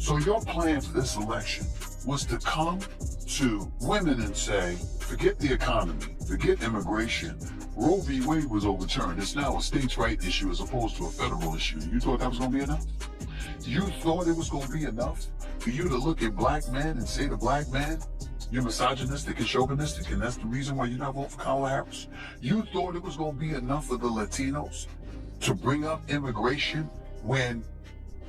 So your plan for this election was to come to women and say, forget the economy, forget immigration. Roe v. Wade was overturned. It's now a states' right issue as opposed to a federal issue. You thought that was going to be enough? You thought it was going to be enough for you to look at black men and say to black man, you're misogynistic and chauvinistic, and that's the reason why you're not voting for Kamala Harris? You thought it was going to be enough for the Latinos to bring up immigration when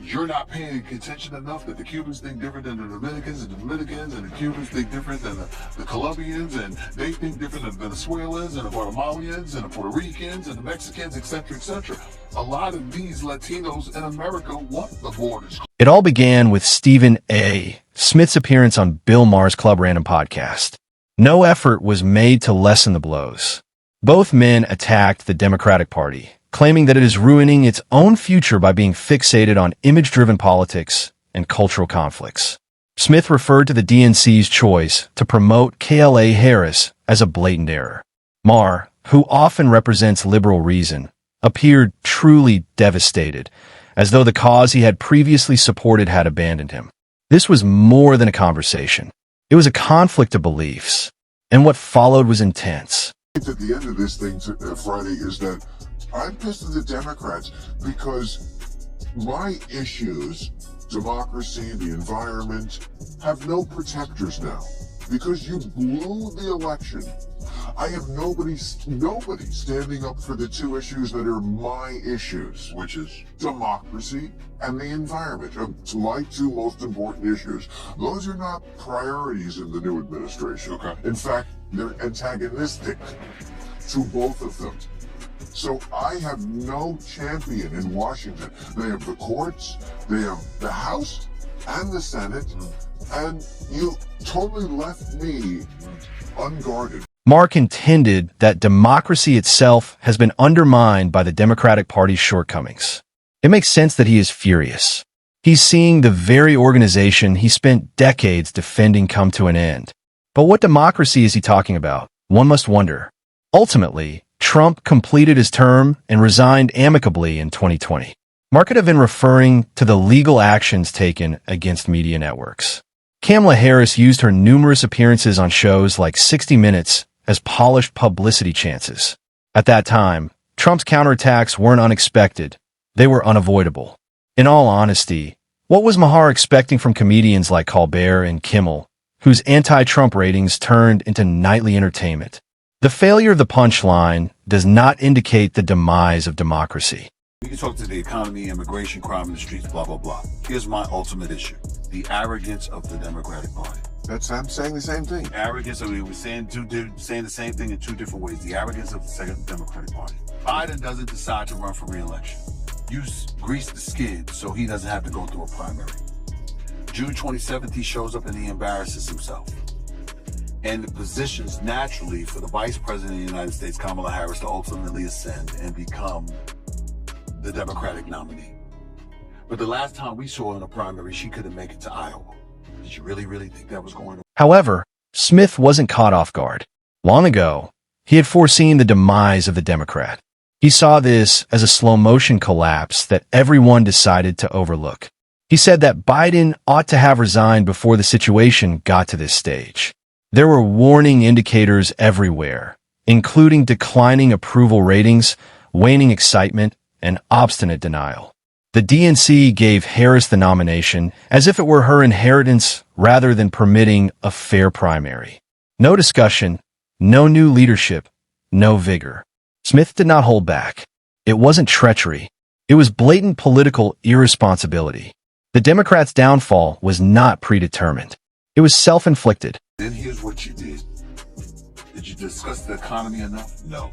you're not paying attention enough that the Cubans think different than the Dominicans, and the Dominicans and the Cubans think different than the Colombians, and they think different than the Venezuelans and the Guatemalans and the Puerto Ricans and the Mexicans, etc., etc. A lot of these Latinos in America want the borders. It all began with Stephen A. Smith's appearance on Bill Maher's Club Random podcast. No effort was made to lessen the blows. Both men attacked the Democratic Party, claiming that it is ruining its own future by being fixated on image-driven politics and cultural conflicts. Smith referred to the DNC's choice to promote Kamala Harris as a blatant error. Maher, who often represents liberal reason, appeared truly devastated, as though the cause he had previously supported had abandoned him. This was more than a conversation. It was a conflict of beliefs, and what followed was intense. At the end of this thing Friday is that I'm pissed at the Democrats because my issues, democracy, the environment, have no protectors now. Because you blew the election, I have nobody standing up for the two issues that are my issues, which is democracy and the environment. It's my two most important issues. Those are not priorities in the new administration. Okay. In fact, they're antagonistic to both of them. So I have no champion in Washington. They have the courts, they have the House and the Senate, and you totally left me unguarded. Maher contended that democracy itself has been undermined by the Democratic Party's shortcomings. It makes sense that he is furious. He's seeing the very organization he spent decades defending come to an end. But what democracy is he talking about? One must wonder. Ultimately, Trump completed his term and resigned amicably in 2020. Maher could have been referring to the legal actions taken against media networks. Kamala Harris used her numerous appearances on shows like 60 Minutes as polished publicity chances. At that time, Trump's counterattacks weren't unexpected. They were unavoidable. In all honesty, what was Maher expecting from comedians like Colbert and Kimmel, whose anti-Trump ratings turned into nightly entertainment? The failure of the punchline does not indicate the demise of democracy. We can talk to the economy, immigration, crime in the streets, blah, blah, blah. Here's my ultimate issue. The arrogance of the Democratic Party. I'm saying the same thing. Arrogance, I mean, we're saying the same thing in two different ways. The arrogance of the second Democratic Party. Biden doesn't decide to run for re-election. You grease the skid so he doesn't have to go through a primary. June 27th, he shows up and he embarrasses himself. And it positions naturally for the Vice President of the United States, Kamala Harris, to ultimately ascend and become the Democratic nominee. But the last time we saw her in a primary, she couldn't make it to Iowa. Did you really think that was going on? However, Smith wasn't caught off guard. Long ago, he had foreseen the demise of the Democrat. He saw this as a slow-motion collapse that everyone decided to overlook. He said that Biden ought to have resigned before the situation got to this stage. There were warning indicators everywhere, including declining approval ratings, waning excitement, and obstinate denial. The DNC gave Harris the nomination as if it were her inheritance rather than permitting a fair primary. No discussion, no new leadership, no vigor. Smith did not hold back. It wasn't treachery. It was blatant political irresponsibility. The Democrats' downfall was not predetermined. It was self-inflicted. Then here's what you did. Did you discuss the economy enough? No.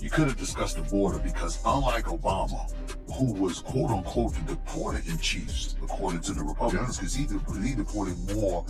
You could have discussed the border because unlike Obama, who was quote-unquote the deported-in-chiefs, according to the Republicans, because he deported more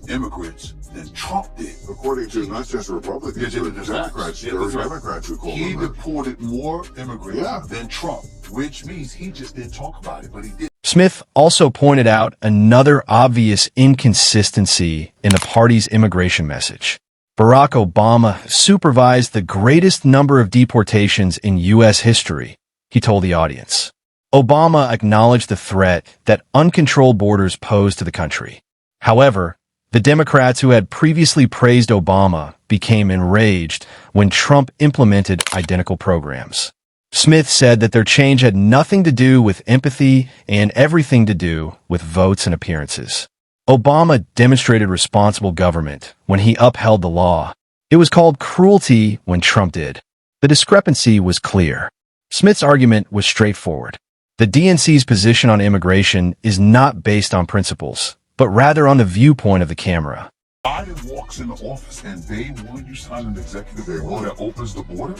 immigrants than Trump did. According to not just Republicans, but Democrats. There were Democrats who called him He that. deported more immigrants than Trump, which means he just didn't talk about it, but he did. Smith also pointed out another obvious inconsistency in the party's immigration message. Barack Obama supervised the greatest number of deportations in U.S. history, he told the audience. Obama acknowledged the threat that uncontrolled borders posed to the country. However, the Democrats who had previously praised Obama became enraged when Trump implemented identical programs. Smith said that their change had nothing to do with empathy and everything to do with votes and appearances. Obama demonstrated responsible government when he upheld the law. It was called cruelty when Trump did. The discrepancy was clear. Smith's argument was straightforward. The DNC's position on immigration is not based on principles, but rather on the viewpoint of the camera. Biden walks in the office and day one you sign an executive order that opens the border,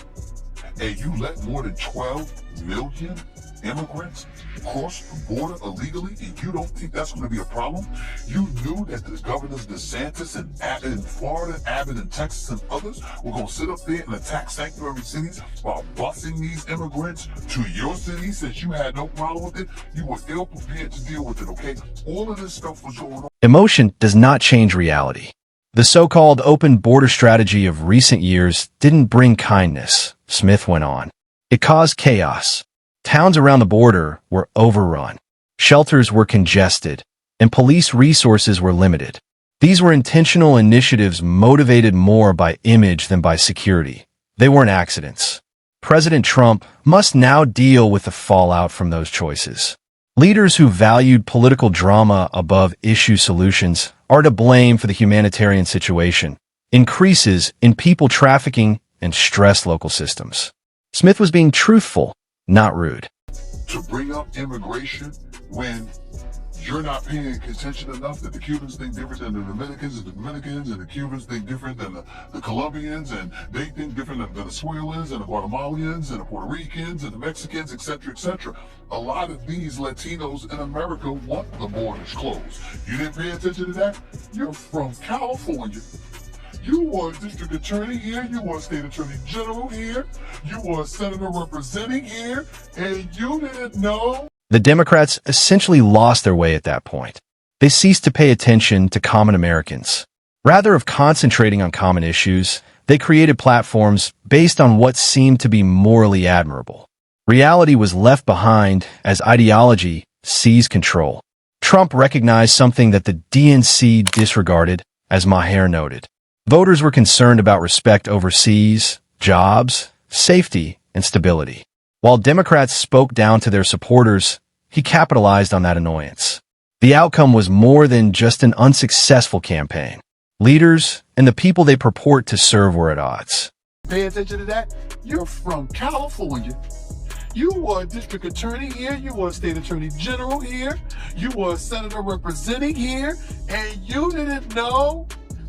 and you let more than 12 million immigrants cross the border illegally, and you don't think that's going to be a problem? You knew that the governors DeSantis and in Florida, Abbott in Texas and others were going to sit up there and attack sanctuary cities by busing these immigrants to your city since you had no problem with it. You were ill prepared to deal with it, okay? All of this stuff was going on. Emotion does not change reality. The so-called open border strategy of recent years didn't bring kindness, Smith went on. It caused chaos. Towns around the border were overrun. Shelters were congested, and police resources were limited. These were intentional initiatives motivated more by image than by security. They weren't accidents. President Trump must now deal with the fallout from those choices. Leaders who valued political drama above issue solutions are to blame for the humanitarian situation, increases in people trafficking, and stressed local systems. Smith was being truthful, not rude. To bring up immigration when you're not paying attention enough that the Cubans think different than the Dominicans, and the Dominicans and the Cubans think different than the Colombians, and they think different than the Venezuelans and the Guatemalans and the Puerto Ricans and the Mexicans, etc., etc. A lot of these Latinos in America want the borders closed. You didn't pay attention to that? You're from California. You were a district attorney here, you were a state attorney general here, you were a senator representing here, and you didn't know. The Democrats essentially lost their way at that point. They ceased to pay attention to common Americans. Rather of concentrating on common issues, they created platforms based on what seemed to be morally admirable. Reality was left behind as ideology seized control. Trump recognized something that the DNC disregarded, as Maher noted. Voters were concerned about respect overseas, jobs, safety, and stability. While Democrats spoke down to their supporters, he capitalized on that annoyance. The outcome was more than just an unsuccessful campaign. Leaders and the people they purport to serve were at odds. Pay attention to that. You're from California. You were a district attorney here, you were a state attorney general here, you were a senator representing here, and you didn't know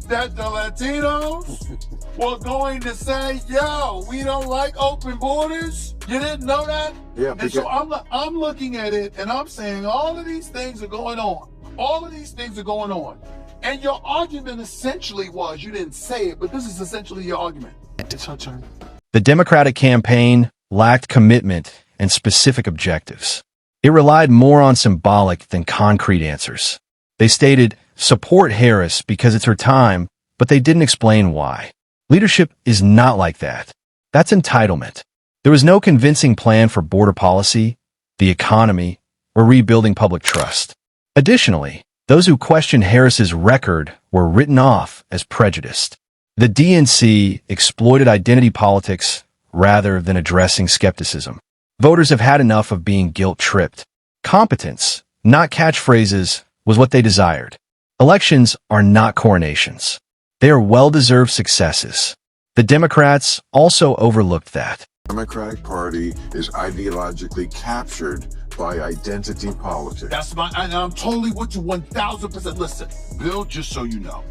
that the Latinos were going to say, yo, we don't like open borders? You didn't know that? Yeah, and so I'm looking at it and I'm saying all of these things are going on. All of these things are going on. And your argument essentially was, you didn't say it, but this is essentially your argument. It's her turn. The Democratic campaign lacked commitment and specific objectives. It relied more on symbolic than concrete answers. They stated, support Harris because it's her time, but they didn't explain why. Leadership is not like that. That's entitlement. There was no convincing plan for border policy, the economy, or rebuilding public trust. Additionally, those who questioned Harris's record were written off as prejudiced. The DNC exploited identity politics rather than addressing skepticism. Voters have had enough of being guilt-tripped. Competence, not catchphrases, was what they desired. Elections are not coronations. They are well-deserved successes. The Democrats also overlooked that. The Democratic Party is ideologically captured by identity politics. And I'm totally with you 1,000%. Listen, Bill, just so you know,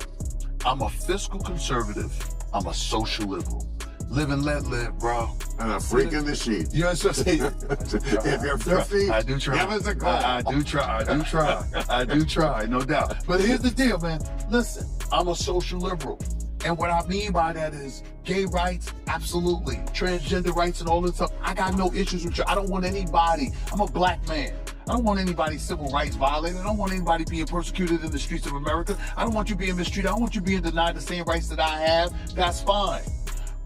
I'm a fiscal conservative. I'm a social liberal. Live and let live, bro. And a freak in the sheet. You know what I'm saying? If you're 50, I do try. give us a call. I do try, no doubt. But here's the deal, man. Listen, I'm a social liberal. And what I mean by that is gay rights, absolutely. Transgender rights and all this stuff. I got no issues with you. I don't want anybody. I'm a black man. I don't want anybody's civil rights violated. I don't want anybody being persecuted in the streets of America. I don't want you being mistreated. I don't want you being denied the same rights that I have. That's fine.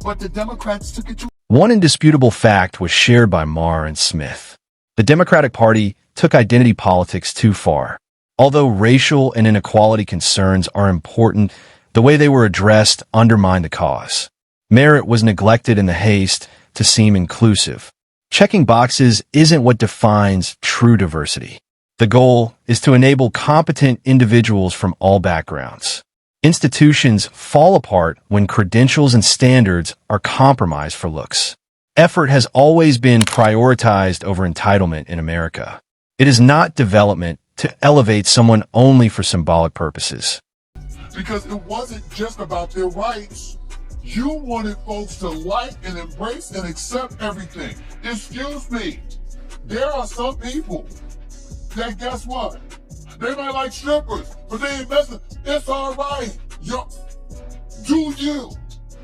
But the Democrats took it to... One indisputable fact was shared by Maher and Smith. The Democratic Party took identity politics too far. Although racial and inequality concerns are important, the way they were addressed undermined the cause. Merit was neglected in the haste to seem inclusive. Checking boxes isn't what defines true diversity. The goal is to enable competent individuals from all backgrounds. Institutions fall apart when credentials and standards are compromised for looks. Effort has always been prioritized over entitlement in America. It is not development to elevate someone only for symbolic purposes. Because it wasn't just about their rights. You wanted folks to like and embrace and accept everything. Excuse me, there are some people that, guess what? They might like strippers, but they ain't messing. It's all right. Do you?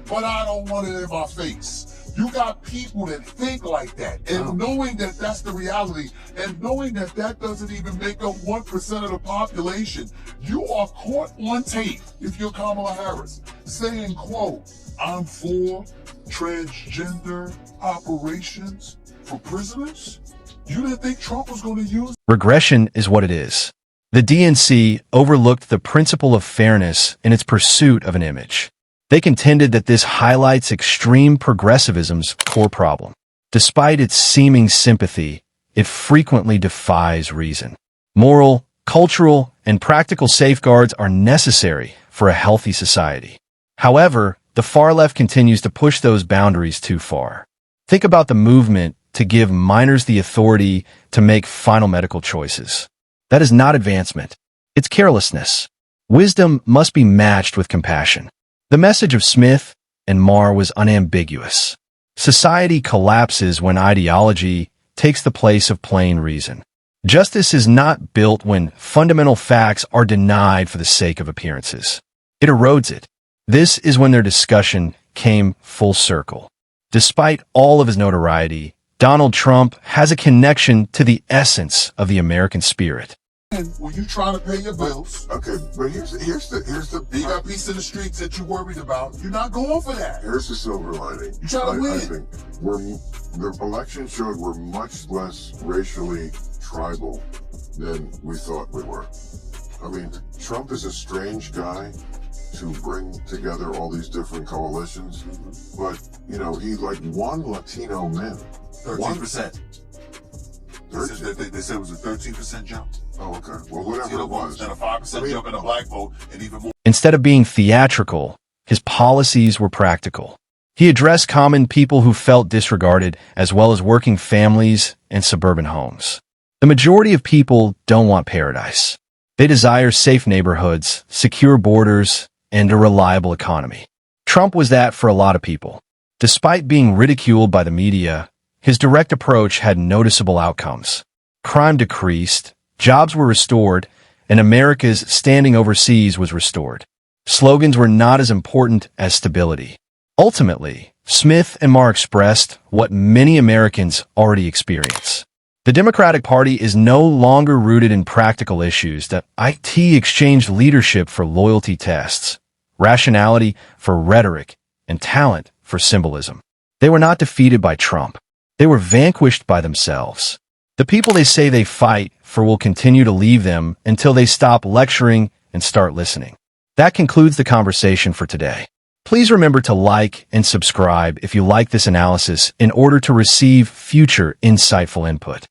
But I don't want it in my face. You got people that think like that, and knowing that that's the reality, and knowing that that doesn't even make up 1% of the population, you are caught on tape, if you're Kamala Harris, saying, quote, I'm for transgender operations for prisoners? You didn't think Trump was going to use? Regression is what it is. The DNC overlooked the principle of fairness in its pursuit of an image. They contended that this highlights extreme progressivism's core problem. Despite its seeming sympathy, it frequently defies reason. Moral, cultural, and practical safeguards are necessary for a healthy society. However, the far left continues to push those boundaries too far. Think about the movement to give minors the authority to make final medical choices. That is not advancement. It's carelessness. Wisdom must be matched with compassion. The message of Smith and Maher was unambiguous. Society collapses when ideology takes the place of plain reason. Justice is not built when fundamental facts are denied for the sake of appearances. It erodes it. This is when their discussion came full circle. Despite all of his notoriety, Donald Trump has a connection to the essence of the American spirit. When you trying to pay your bills, Okay, but here's the you got peace in the streets that you're worried about, you're not going for that. here's the silver lining. You trying to win. I think the election showed we're much less racially tribal than we thought we were. I mean, Trump is a strange guy to bring together all these different coalitions, but he won Latino men. 13%. They said it was a 13% jump. Oh, okay. Well, whatever it was. And a 5% jump in the black vote, and even more. Instead of being theatrical, his policies were practical. He addressed common people who felt disregarded, as well as working families and suburban homes. The majority of people don't want paradise. They desire safe neighborhoods, secure borders, and a reliable economy. Trump was that for a lot of people. Despite being ridiculed by the media, his direct approach had noticeable outcomes. Crime decreased, jobs were restored, and America's standing overseas was restored. Slogans were not as important as stability. Ultimately, Smith and Maher expressed what many Americans already experience. The Democratic Party is no longer rooted in practical issues. The IT exchanged leadership for loyalty tests, rationality for rhetoric, and talent for symbolism. They were not defeated by Trump. They were vanquished by themselves. The people they say they fight for will continue to leave them until they stop lecturing and start listening. That concludes the conversation for today. Please remember to like and subscribe if you like this analysis in order to receive future insightful input.